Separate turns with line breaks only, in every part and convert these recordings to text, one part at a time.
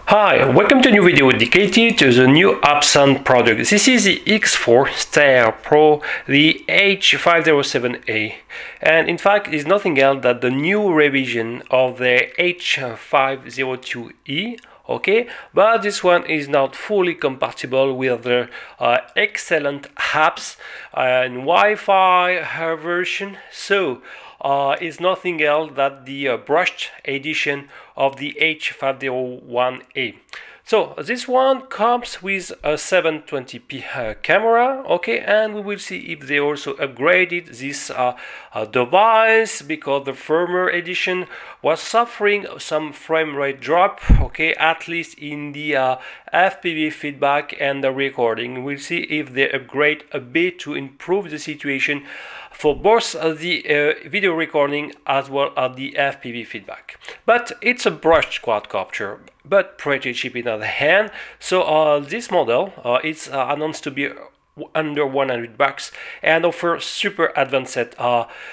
Hi, welcome to a new video dedicated to the new Hubsan product. This is the X4 Pro, the H507A, and in fact it's nothing else than the new revision of the H502E. Okay, but this one is not fully compatible with the excellent apps and Wi-Fi version, so is nothing else than the brushed edition of the H501A. So this one comes with a 720p camera, okay, and we will see if they also upgraded this device, because the firmware edition was suffering some frame rate drop, okay, at least in the FPV feedback and the recording. We'll see if they upgrade a bit to improve the situation for both the video recording as well as the FPV feedback. But it's a brushed quadcopter, but pretty cheap in the other hand. So this model is announced to be under 100 bucks and offers super advanced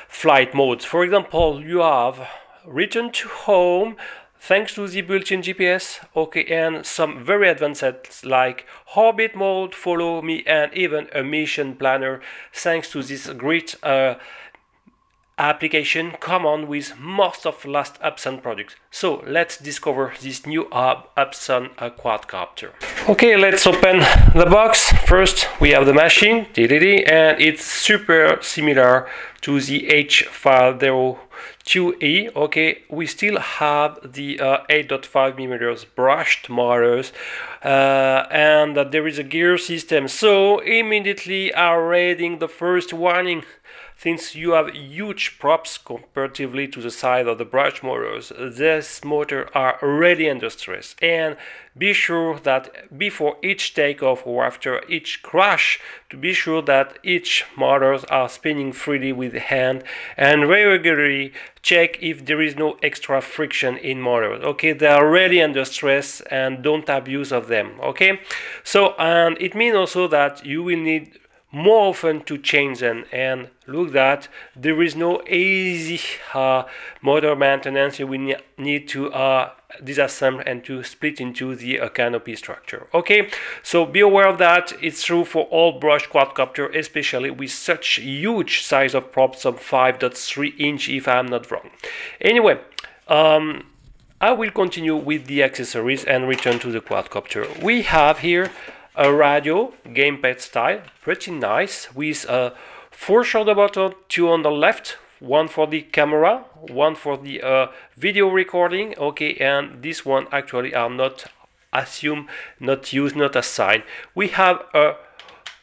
flight modes. For example, you have return to home thanks to the built-in GPS, okay, and some very advanced like orbit mode, follow me, and even a mission planner thanks to this great application common with most of last Hubsan products. So let's discover this new Hubsan quadcopter. Okay, let's open the box. First we have the machine, and it's super similar to the H502E. Okay, we still have the 8.5mm brushed motors and there is a gear system. So immediately are reading the first warning. Since you have huge props comparatively to the size of the brush motors, these motors are already under stress, and be sure that before each takeoff or after each crash, to be sure that each motors are spinning freely with the hand, and regularly check if there is no extra friction in motors. Okay, they are already under stress and don't abuse of them. Okay, so and it means also that you will need more often to change them, and look that there is no easy motor maintenance. You will need to disassemble and to split into the canopy structure. Okay, so be aware of that. It's true for all brush quadcopter, especially with such huge size of props of 5.3 inch if I'm not wrong. Anyway, I will continue with the accessories and return to the quadcopter. We have here a radio, gamepad style, pretty nice, with 4 shoulder buttons, 2 on the left, 1 for the camera, 1 for the video recording, okay, and this one actually are not assumed, not used, not assigned. We have a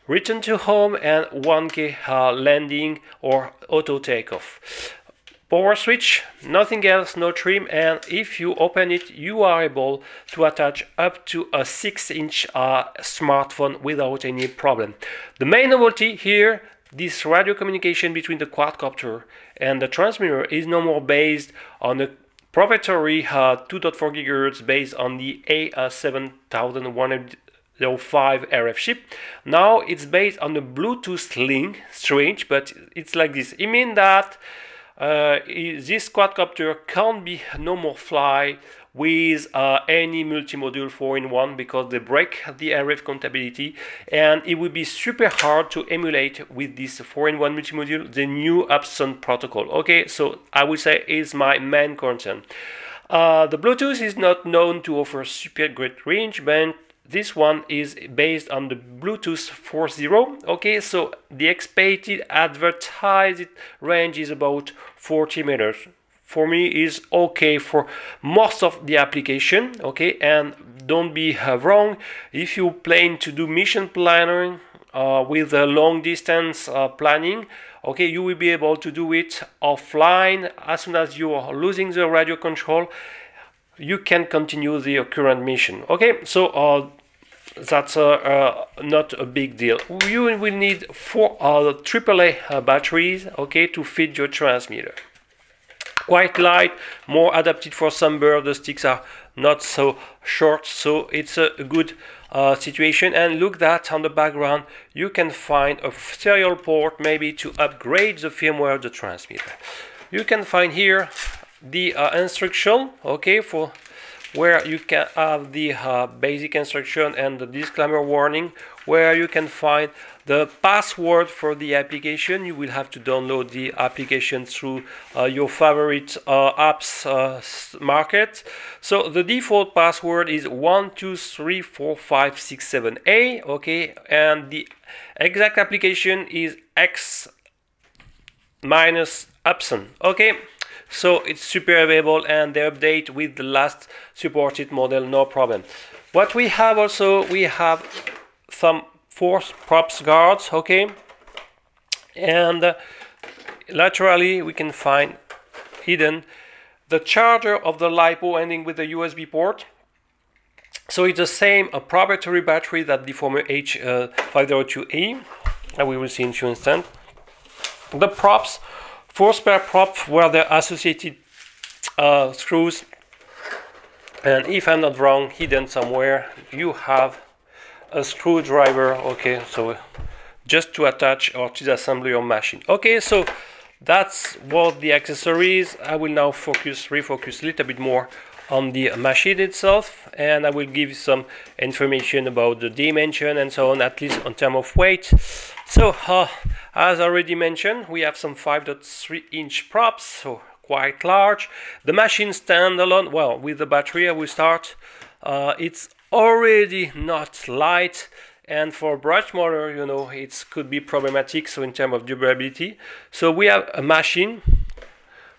return to home and 1K landing or auto takeoff. Power switch, nothing else, no trim, and if you open it, you are able to attach up to a 6-inch smartphone without any problem. The main novelty here, this radio communication between the quadcopter and the transmitter is no more based on a proprietary 2.4 GHz based on the A7105 RF chip. Now it's based on the Bluetooth link. Strange, but it's like this. It means that this quadcopter can't be no more fly with any multi-module 4-in-1 because they break the RF compatibility, and it would be super hard to emulate with this 4-in-1 multi-module the new Hubsan protocol. Okay, so I would say is my main concern. The Bluetooth is not known to offer super great range, but this one is based on the Bluetooth 4.0. Okay, so the expected advertised range is about 40 meters. For me is okay for most of the application. Okay, and don't be wrong, if you plan to do mission planning with a long distance planning, okay, you will be able to do it offline. As soon as you are losing the radio control, you can continue the current mission. Okay, so that's not a big deal. You will need 4 AAA batteries, okay, to feed your transmitter. Quite light, more adapted for sunburn. The sticks are not so short, so it's a good situation. And look that on the background you can find a serial port, maybe to upgrade the firmware of the transmitter. You can find here the instruction, okay, for where you can have the basic instruction and the disclaimer warning, where you can find the password for the application. You will have to download the application through your favorite apps market. So the default password is 12345667A, okay, and the exact application is X minus Hubsan, okay. So it's super available and they update with the last supported model, no problem. What we have also, we have some force props guards, okay, and laterally we can find hidden the charger of the LiPo ending with the USB port. So it's the same proprietary battery that the former H502A, and we will see in a few instants. The props, 4 spare props were the associated screws, and if I'm not wrong, hidden somewhere you have a screwdriver, okay, so just to attach or disassemble your machine. Okay, so that's what the accessories. I will now refocus a little bit more on the machine itself, and I will give you some information about the dimension and so on, at least on terms of weight. So as already mentioned, we have some 5.3-inch props, so quite large. The machine standalone, well, with the battery I will start. It's already not light, and for brush motor, you know, it could be problematic, so in terms of durability. So we have a machine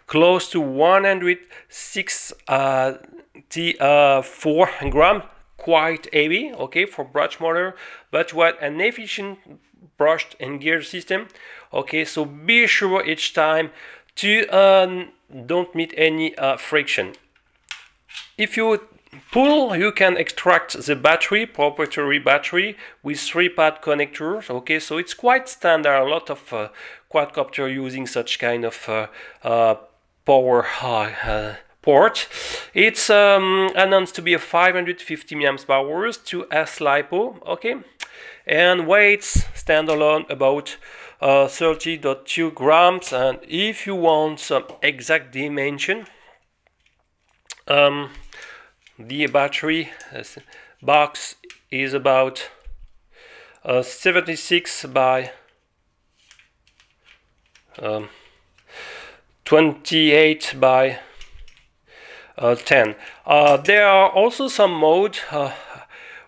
close to 164 grams, quite heavy, okay, for brush motor, but what an efficient brushed and gear system, okay. So be sure each time to don't meet any friction. If you pull, you can extract the battery, proprietary battery, with 3-pad connectors, okay. So it's quite standard. A lot of quadcopter using such kind of power port. It's announced to be a 550 mAh to S LiPo, okay, and weights standalone about 30.2 grams. And if you want some exact dimension, the battery box is about 76 by 28 by 10. There are also some modes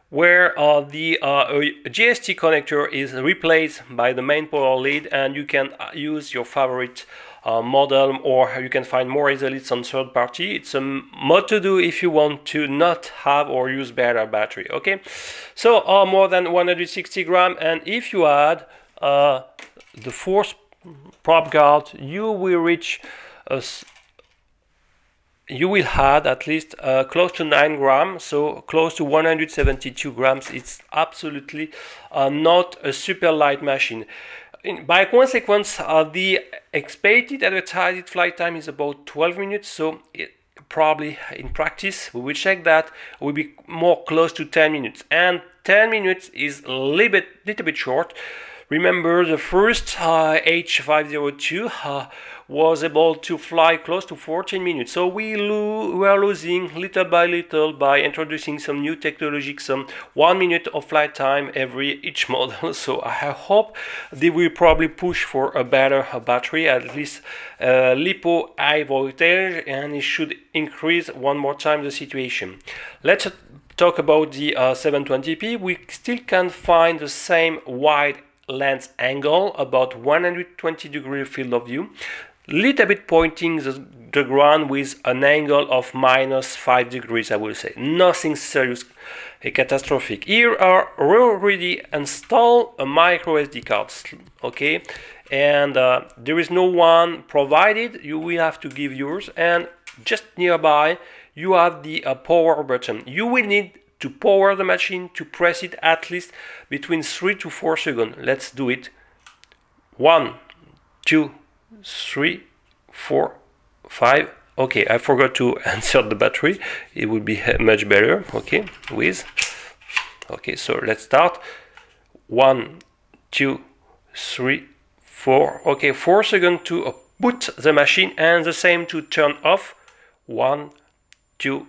where the GST connector is replaced by the main power lead, and you can use your favorite model, or you can find more easily on third party. It's a mod to do if you want to not have or use better battery, okay. So more than 160 grams, and if you add the force prop guard, you will reach you will add at least close to 9 grams, so close to 172 grams. It's absolutely not a super light machine. By consequence, the expected advertised flight time is about 12 minutes, so probably in practice, we will check that, will be more close to 10 minutes. And 10 minutes is a little bit short. Remember, the first H502 was able to fly close to 14 minutes. So we are losing little by little by introducing some new technology, some 1 minute of flight time each model. So I hope they will probably push for a better battery, at least LiPo high voltage, and it should increase one more time the situation. Let's talk about the 720p. We still can find the same wide lens angle, about 120 degree field of view, little bit pointing the ground with an angle of -5 degrees, I will say. Nothing serious, catastrophic. Here are already installed a micro SD card, okay, and there is no one provided. You will have to give yours, and just nearby you have the power button. You will need to power the machine, to press it at least between 3 to 4 seconds. Let's do it. 1, 2, 3, 4, 5. Okay, I forgot to insert the battery. It would be much better. Okay, okay, so let's start. 1, 2, 3, 4. Okay, 4 seconds to put the machine, and the same to turn off. 1, 2,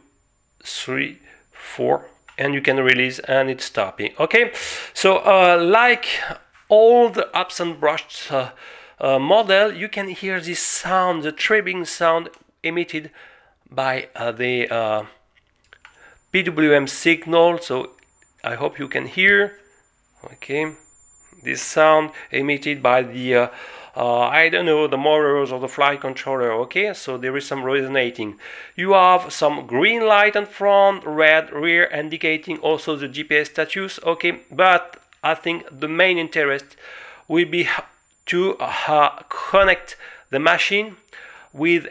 3, 4, and you can release and it's stopping. Okay, so like all the Hubsan brushed model, you can hear this sound, the tripping sound emitted by the PWM signal. So I hope you can hear. Okay, this sound emitted by the I don't know, the motors or the flight controller. Okay, so there is some resonating. You have some green light in front, red rear, indicating also the GPS status. Okay, but I think the main interest will be to connect the machine with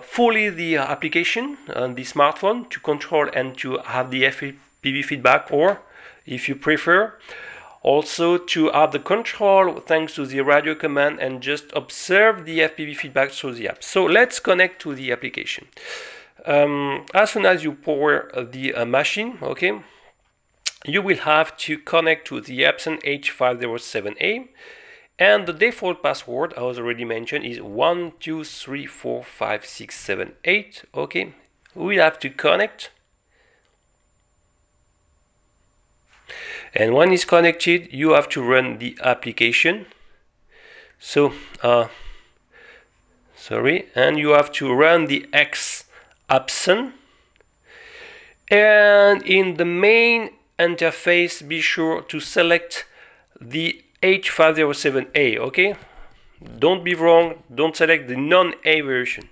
fully the application on the smartphone to control and to have the FPV feedback, or if you prefer, also to have the control thanks to the radio command and just observe the FPV feedback through the app. So let's connect to the application. As soon as you power the machine, okay, you will have to connect to the Hubsan H507A, and the default password, as already mentioned, is 1234567 okay. We have to connect. And when it's connected, you have to run the application. So, and you have to run the X Hubsan. And in the main interface, be sure to select the H507A, okay? Don't be wrong, don't select the non-A version.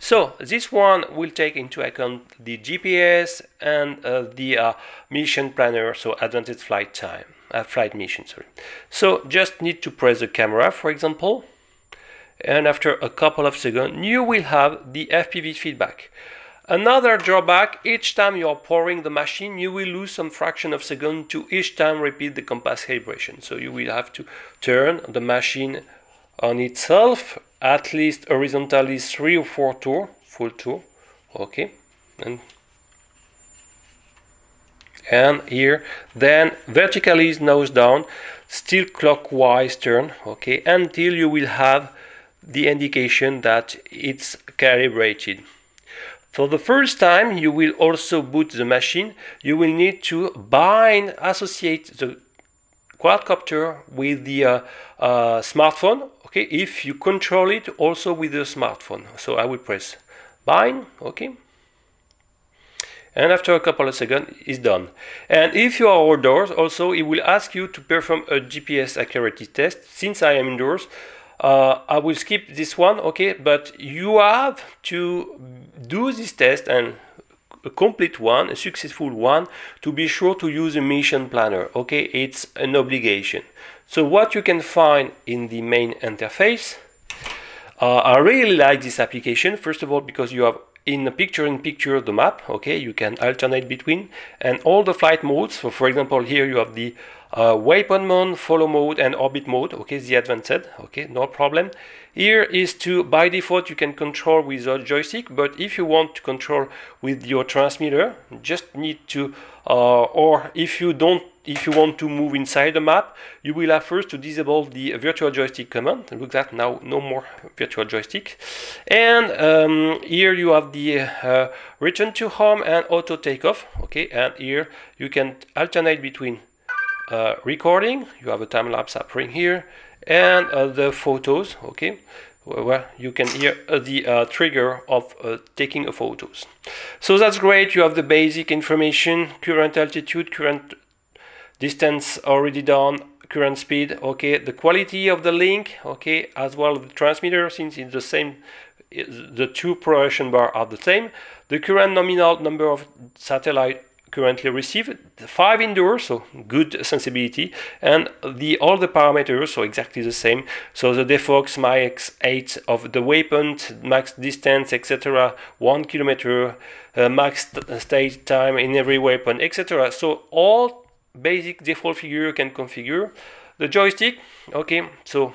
So this one will take into account the GPS and the mission planner, so advanced flight time, flight mission, sorry. So just need to press the camera, for example, and after a couple of seconds, you will have the FPV feedback. Another drawback, each time you are powering the machine, you will lose some fraction of second to each time repeat the compass calibration. So you will have to turn the machine on itself, at least horizontally 3 or 4 tours, full tour, okay, and here, then vertically is nose down, still clockwise turn, okay, until you will have the indication that it's calibrated. For the first time, you will also boot the machine. You will need to associate the quadcopter with the smartphone, okay, if you control it also with the smartphone. So I will press bind, okay, and after a couple of seconds it's done. And if you are outdoors, also it will ask you to perform a GPS accuracy test. Since I am indoors, I will skip this one, okay, but you have to do this test, and a complete one, a successful one, to be sure to use a mission planner, okay, it's an obligation. So what you can find in the main interface, I really like this application, first of all because you have in picture-in-picture the map, okay, you can alternate between, and all the flight modes. So for example, here you have the waypoint mode, follow mode, and orbit mode, okay, the advanced, okay, no problem. Here is to, by default, you can control with a joystick, but if you want to control with your transmitter, just need to, or if you want to move inside the map, you will have first to disable the virtual joystick command. Look at that, now no more virtual joystick. And here you have the return to home and auto takeoff, okay, and here you can alternate between recording, you have a time-lapse appearing here, and the photos, okay, where you can hear the trigger of taking a photos. So that's great. You have the basic information, current altitude, current distance already done, current speed, okay, the quality of the link, okay, as well as the transmitter, since it's the same, the two progression bar are the same, the current nominal number of satellite currently received, 5 indoors, so good sensibility, and all the parameters, so exactly the same. So the defox max 8 of the waypoint, max distance, etc., 1 kilometer, max state time in every waypoint, etc. So all basic default figure you can configure. The joystick, okay, so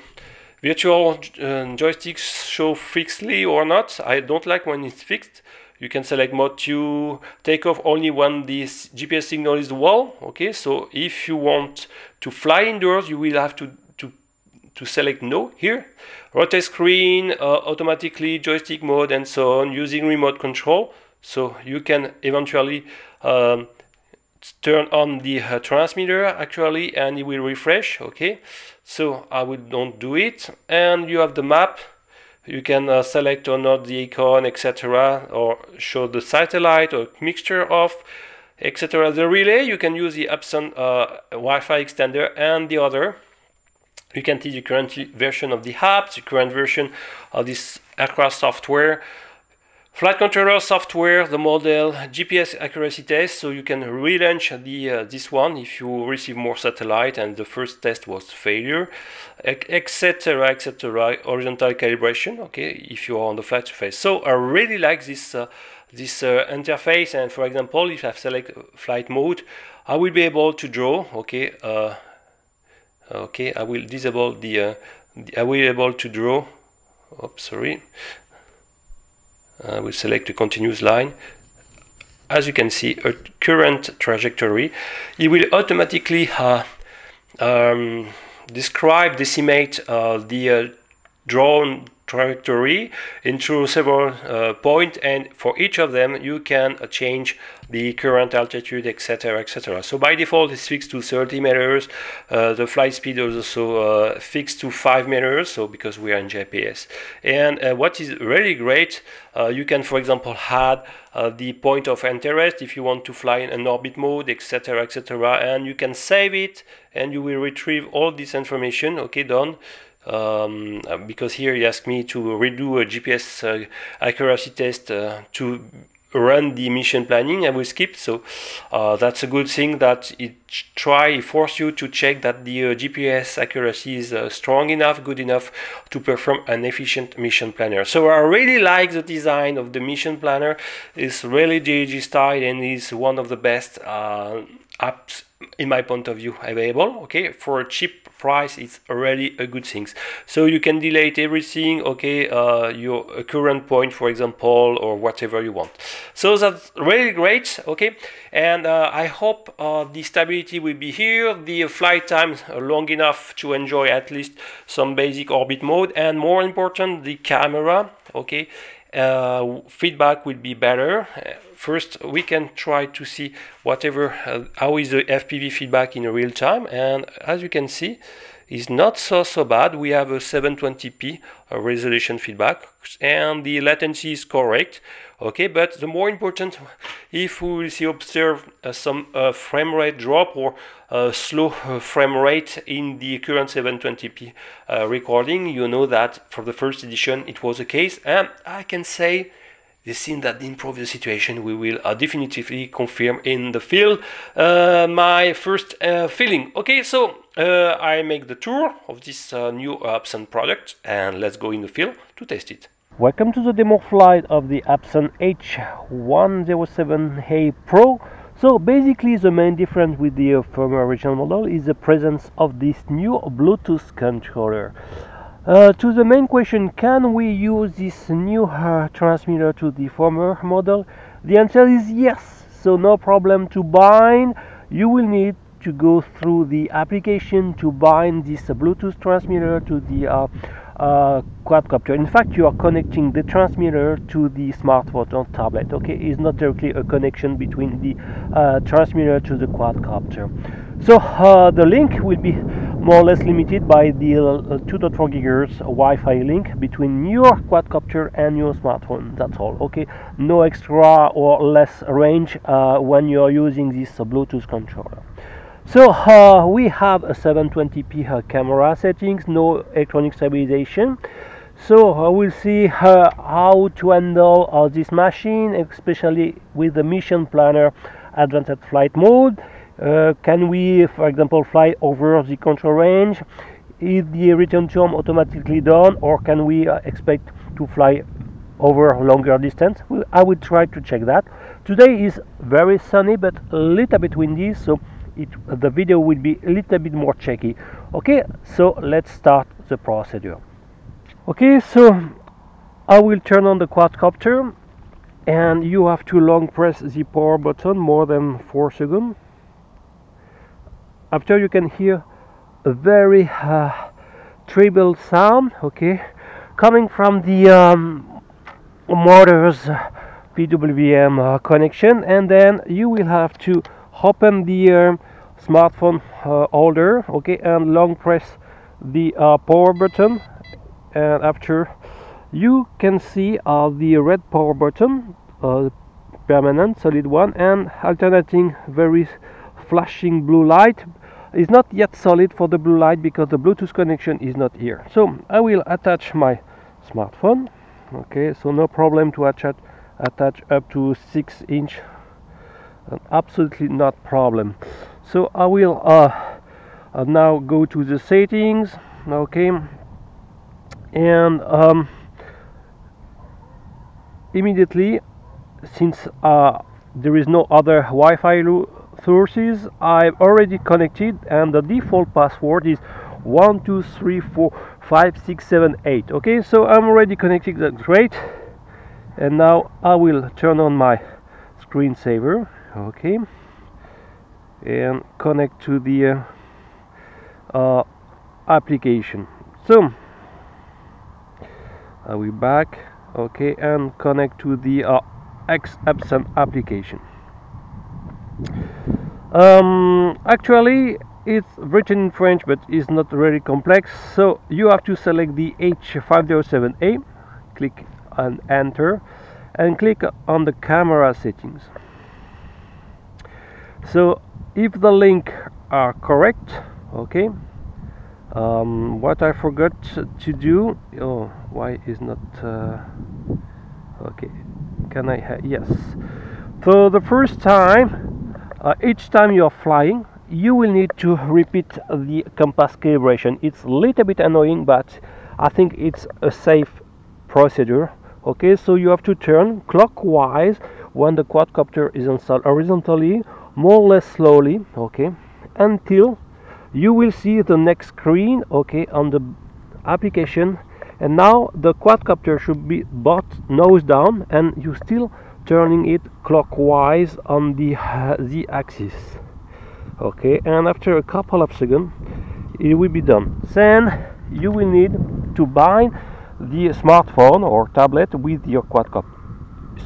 virtual joysticks show fixedly or not. I don't like when it's fixed. You can select mode to take off only when this GPS signal is well, okay, so if you want to fly indoors, you will have to select no here. Rotate screen, automatically joystick mode, and so on, using remote control. So you can eventually turn on the transmitter actually, and it will refresh. Okay, so I will don't do it. And you have the map. You can select or not the icon, etc., or show the satellite or mixture of, etc. The relay, you can use the Hubsan Wi-Fi extender and the other. You can see the current version of the app, the current version of this aircraft software, flight controller software, the model, GPS accuracy test. So you can relaunch this one if you receive more satellite and the first test was failure, etc., etc. Horizontal calibration. Okay, if you are on the flight surface. So I really like this interface. And for example, if I select flight mode, I will be able to draw. Okay, okay, I will disable the. I will be able to draw. Oops, sorry. I will select a continuous line. As you can see, a current trajectory. It will automatically decimate the drawn trajectory into several points, and for each of them you can change the current altitude, etc., etc. So by default it's fixed to 30 meters. The flight speed is also fixed to 5 meters, so because we are in GPS. And what is really great, you can for example add the point of interest if you want to fly in an orbit mode, etc., etc., and you can save it and you will retrieve all this information. Okay, done. Because here he asked me to redo a GPS accuracy test to run the mission planning. I will skip. So that's a good thing that it force you to check that the GPS accuracy is strong enough, good enough to perform an efficient mission planner. So I really like the design of the mission planner. It's really DAG style and is one of the best apps in my point of view available. Okay, for a cheap price it's already a good thing. So you can delete everything. Okay, your current point for example, or whatever you want. So that's really great. Okay, and I hope the stability will be here, the flight time long enough to enjoy at least some basic orbit mode, and more important, the camera. Okay, feedback will be better. First we can try to see whatever how is the FPV feedback in real time, and as you can see is not so bad. We have a 720p resolution feedback and the latency is correct. Okay, but the more important, if we will see observe some frame rate drop or slow frame rate in the current 720p recording, you know that for the first edition it was the case, and I can say this seems that improve the situation. We will definitively confirm in the field my first feeling. Okay, so I make the tour of this new Hubsan product, and let's go in the field to test it. Welcome to the demo flight of the Hubsan H507A Pro. So basically the main difference with the former original model is the presence of this new Bluetooth controller. To the main question, can we use this new transmitter to the former model? The answer is yes. So no problem to bind. You will need to go through the application to bind this Bluetooth transmitter to the Quadcopter. In fact, you are connecting the transmitter to the smartphone or tablet. Okay, it's not directly a connection between the transmitter to the Quadcopter. So the link will be more or less limited by the 2.4 GHz Wi-Fi link between your Quadcopter and your smartphone. That's all. Okay, no extra or less range when you're using this Bluetooth controller. So we have a 720p camera settings, no electronic stabilization. So we'll see how to handle this machine, especially with the mission planner advanced flight mode. Can we, for example, fly over the control range? Is the return to home automatically done, or can we expect to fly over a longer distance? I will try to check that. Today is very sunny but a little bit windy, so the video will be a little bit more shaky. Okay, so let's start the procedure. Okay, so I will turn on the Quadcopter, and you have to long press the power button more than 4 seconds. After, you can hear a very treble sound, okay, coming from the motor's PWM connection, and then you will have to open the smartphone holder, okay, and long press the power button, and after you can see the red power button, permanent solid one, and alternating very flashing blue light. Is not yet solid for the blue light because the Bluetooth connection is not here. So I will attach my smartphone, okay, so no problem to attach up to 6-inch, absolutely not problem. So I will now go to the settings, okay, and immediately, since there is no other Wi-Fi sources, I've already connected, and the default password is 1234567 okay, so I'm already connected. That's great. And now I will turn on my screensaver, okay, and connect to the application. So I will back, okay, and connect to the Hubsan application. Actually it's written in French, but it's not very complex, so you have to select the H507A, click and enter, and click on the camera settings. So if the link are correct, okay, what I forgot to do, oh, why is not okay, can I yes, so the first time, each time you are flying, you will need to repeat the compass calibration. It's a little bit annoying, but I think it's a safe procedure. Okay, so you have to turn clockwise when the quadcopter is installed horizontally, more or less slowly, okay, until you will see the next screen, okay, on the application. And now the quadcopter should be brought nose down, and you still turning it clockwise on the z-axis, okay, and after a couple of seconds it will be done. Then you will need to bind the smartphone or tablet with your quadcopter,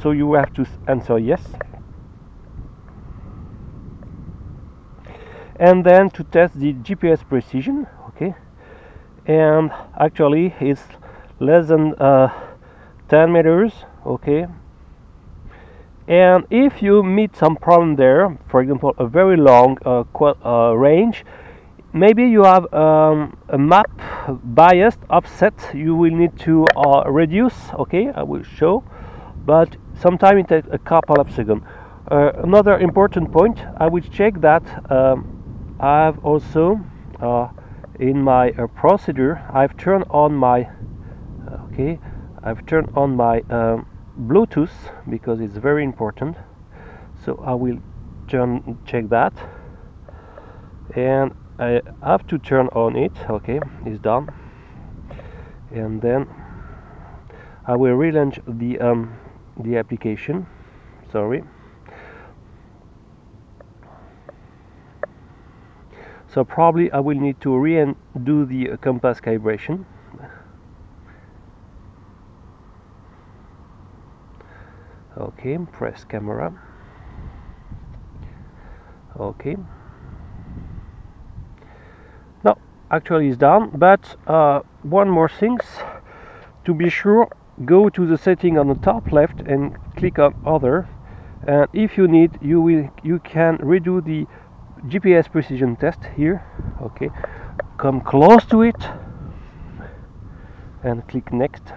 so you have to answer yes, and then to test the GPS precision, okay, and actually it's less than 10 meters, okay. And if you meet some problem there, for example a very long range, maybe you have a map biased offset, you will need to reduce, okay, I will show, but sometimes it takes a couple of seconds. Another important point, I will check that I have also in my procedure, I've turned on my Bluetooth, because it's very important. So I will check that, and I have to turn on it, okay, it's done, and then I will relaunch the application, sorry. So probably I will need to do the compass calibration. Okay, press camera. Okay. No, actually it's done, but one more things to be sure, go to the setting on the top left and click on other, and if you need, you can redo the GPS precision test here, okay, come close to it and click next.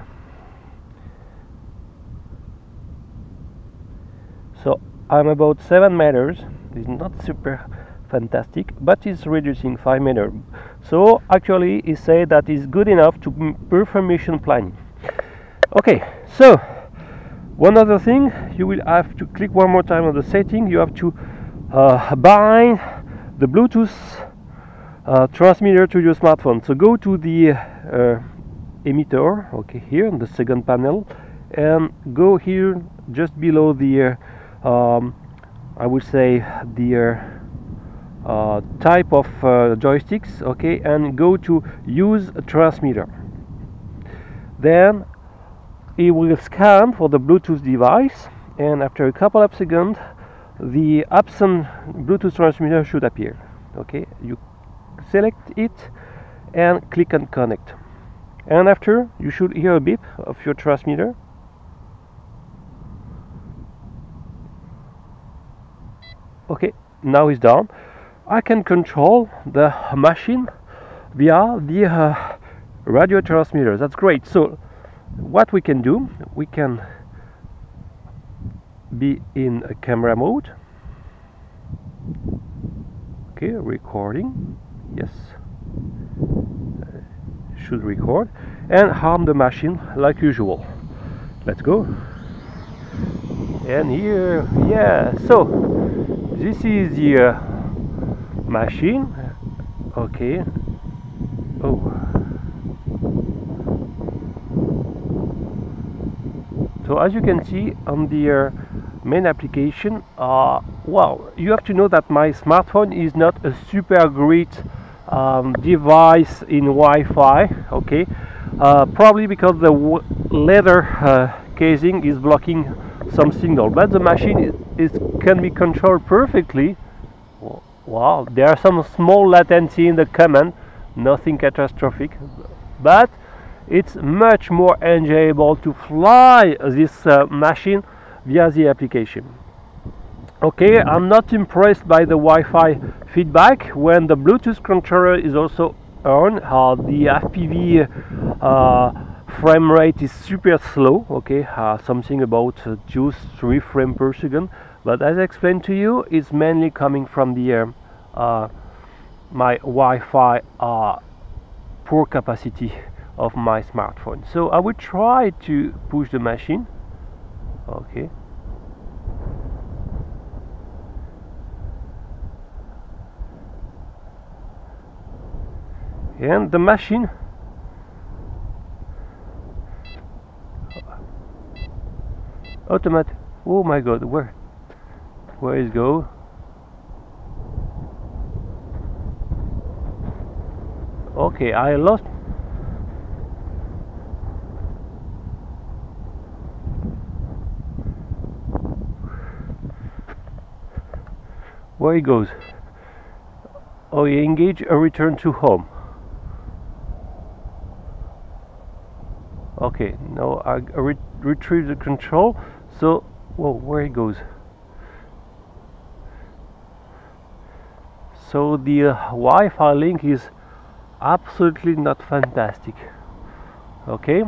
So I'm about 7 meters. It's not super fantastic, but it's reducing 5 meters. So actually it says that is good enough to perform mission planning. Okay, so one other thing, you will have to click one more time on the setting. You have to bind the Bluetooth transmitter to your smartphone. So go to the emitter, okay, here on the second panel, and go here just below the I would say the type of joysticks, okay, and go to use a transmitter. Then it will scan for the Bluetooth device, and after a couple of seconds the Hubsan Bluetooth transmitter should appear. Okay, you select it and click on connect, and after you should hear a beep of your transmitter. Okay, now it's down. I can control the machine via the radio transmitter. That's great. So what we can do, we can be in a camera mode. Okay, recording. Yes, should record and harm the machine like usual. Let's go. And here, yeah, so this is the machine. Okay. Oh, so as you can see on the main application, well, you have to know that my smartphone is not a super great device in Wi-Fi. Okay, probably because the leather casing is blocking some signal, but the machine can be controlled perfectly. Wow, there are some small latency in the command, nothing catastrophic, but it's much more enjoyable to fly this machine via the application. Okay, I'm not impressed by the Wi-Fi feedback when the Bluetooth controller is also on. The FPV frame rate is super slow. Okay, something about just 3 frames per second. But as I explained to you, it's mainly coming from the my Wi-Fi poor capacity of my smartphone. So I will try to push the machine. Okay. And the machine automatic. Oh my god, where is go? Okay, I lost. Where he goes? Oh, he engage a return to home. Okay, now I retrieve the control. So, whoa, where he goes? So the Wi-Fi link is absolutely not fantastic. Okay.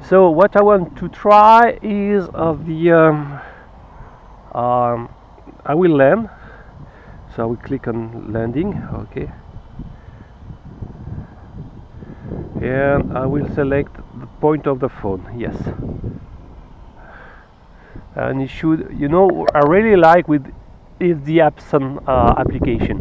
So what I want to try is I will land. So I will click on landing. Okay. And I will select the point of the phone. Yes. And it should, you know, I really like with is the Hubsan application.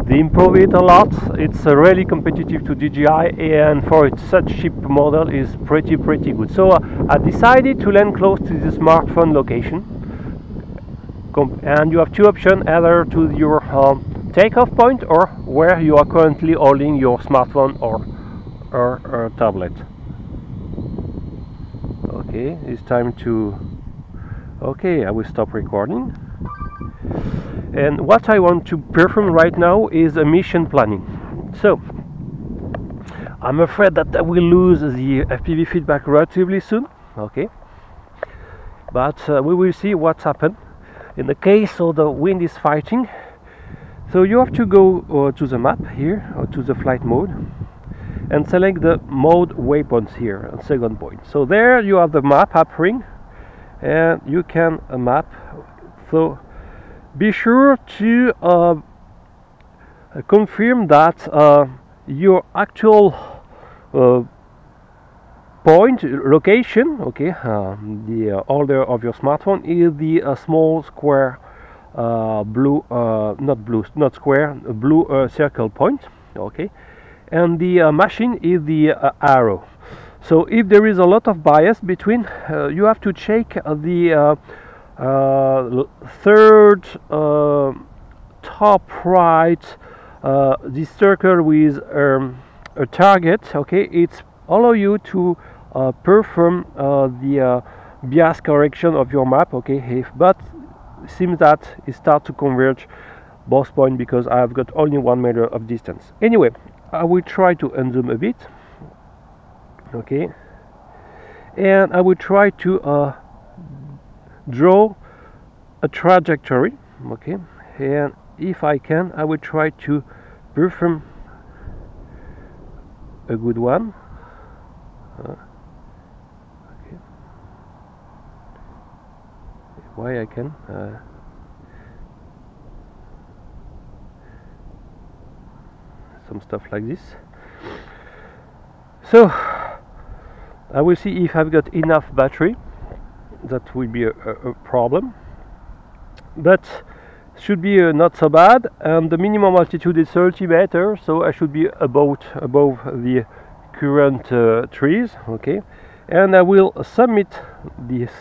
They improve it a lot. It's really competitive to DJI, and for such cheap model is pretty good. So I decided to land close to the smartphone location, and you have two options: either to your takeoff point or where you are currently holding your smartphone or tablet. Okay, it's time to. Okay, I will stop recording. And what I want to perform right now is a mission planning. So I'm afraid that I will lose the FPV feedback relatively soon. Okay, but we will see what's happened in the case of the wind is fighting. So you have to go to the map here, or to the flight mode, and select the mode waypoints here on second point. So there you have the map appearing, and you can map. So be sure to confirm that your actual point location, okay, the order of your smartphone is the small square blue, not square, blue circle point, okay, and the machine is the arrow. So if there is a lot of bias between, you have to check the third top right, this circle with a target. Okay, it's allow you to perform the bias correction of your map, okay, but seems that it starts to converge both points because I've got only 1 meter of distance. Anyway, I will try to unzoom a bit, okay, and I will try to draw a trajectory, okay, and if I can, I will try to perform a good one. Okay. Why I can? Some stuff like this. So I will see if I've got enough battery. That will be a problem, but should be not so bad, and the minimum altitude is 30 meters, so I should be above the current trees, okay, and I will submit this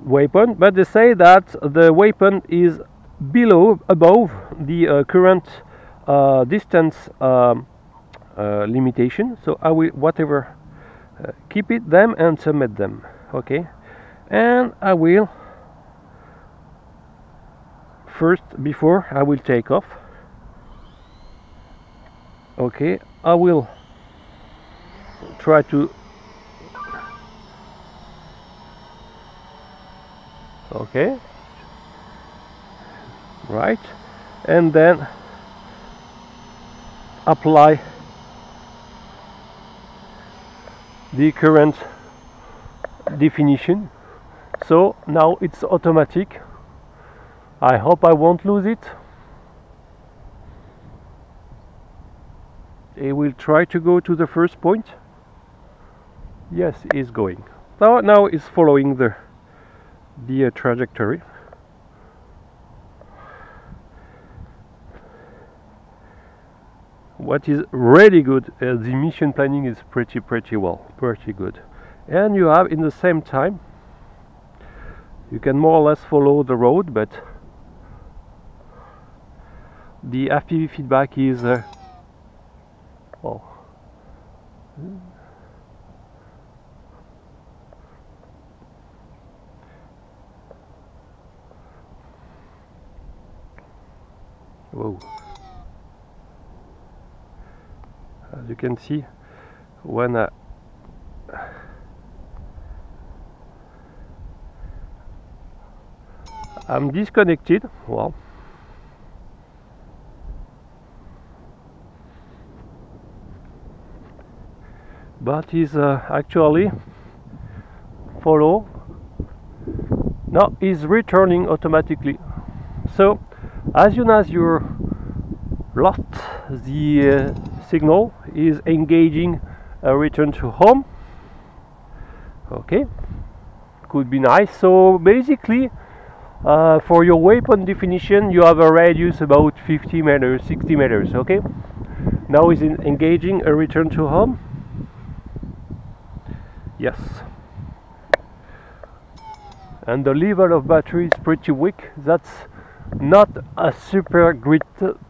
waypoint, but they say that the waypoint is above the current distance limitation, so I will keep it them and submit them, okay, and I will first, before I will take off, okay, I will try to, okay, right, and then apply the current definition. So now it's automatic. I hope I won't lose it. It will try to go to the first point. Yes, it's going. Now it's following the trajectory. What is really good, the mission planning is pretty good, and you have in the same time, you can more or less follow the road, but the FPV feedback is well, whoa. As you can see, when I'm disconnected, well, but is actually follow. Now is returning automatically. So as soon as you're lost, the signal is engaging a return to home. Okay, could be nice. So basically, for your waypoint definition, you have a radius about 50 meters, 60 meters. Okay, now is engaging a return to home. Yes, and the level of battery is pretty weak. That's not a super great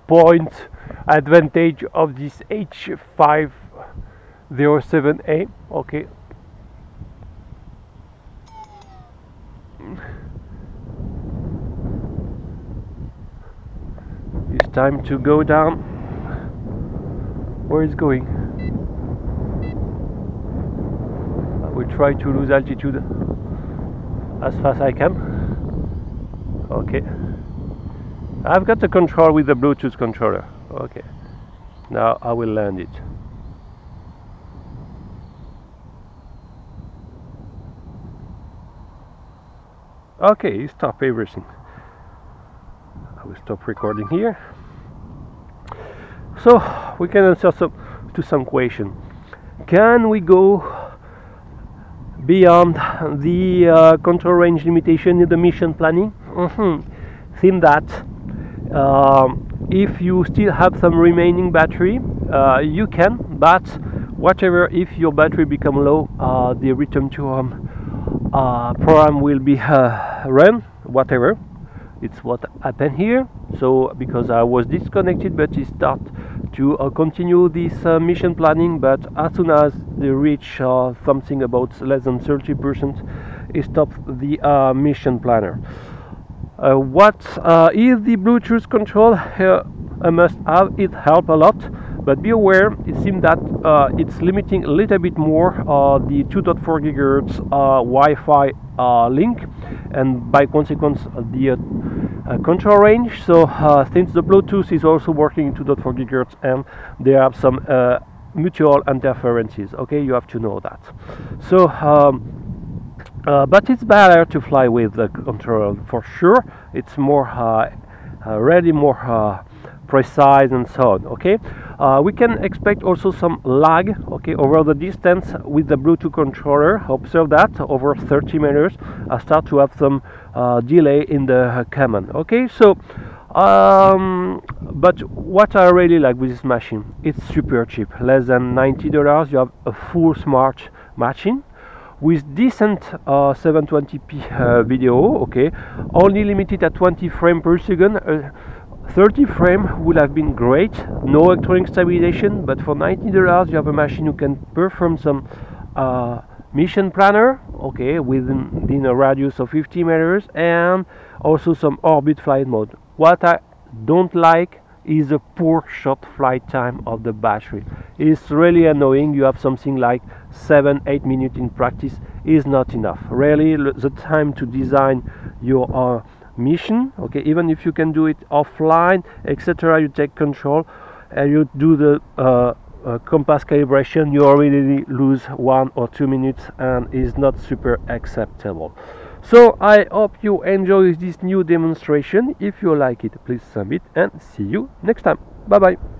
point advantage of this H507A. Okay, it's time to go down. Where is going? I will try to lose altitude as fast as I can. Okay, I've got the control with the Bluetooth controller. Okay, now I will land it. Okay, stop everything. I will stop recording here. So we can answer to some question. Can we go beyond the control range limitation in the mission planning? Think that if you still have some remaining battery, you can, but whatever, if your battery become low, the return to home program will be run, whatever. It's what happened here. So because I was disconnected, but it start to continue this mission planning, but as soon as they reach something about less than 30%, it stops the mission planner. What is the Bluetooth control? I must have it help a lot, but be aware, it seems that it's limiting a little bit more the 2.4 gigahertz Wi-Fi link, and by consequence the control range. So since the Bluetooth is also working in 2.4 gigahertz, and there are some mutual interferences, okay, you have to know that. So but it's better to fly with the controller for sure. It's more really more precise and so on. Okay, we can expect also some lag, okay, over the distance with the Bluetooth controller. Observe that over 30 meters I start to have some delay in the command. Okay, so but what I really like with this machine, it's super cheap, less than $90. You have a full smart machine with decent 720p video, okay, only limited at 20 frames per second. 30 frame would have been great, no electronic stabilization, but for $90 you have a machine who can perform some mission planner, okay, within a radius of 50 meters, and also some orbit flight mode. What I don't like is the poor short flight time of the battery. It's really annoying. You have something like 7-8 minutes in practice is not enough. Really, the time to design your mission, okay, even if you can do it offline, etc., you take control and you do the compass calibration, you already lose 1 or 2 minutes, and is not super acceptable. So I hope you enjoy this new demonstration. If you like it, please submit, and see you next time. Bye bye.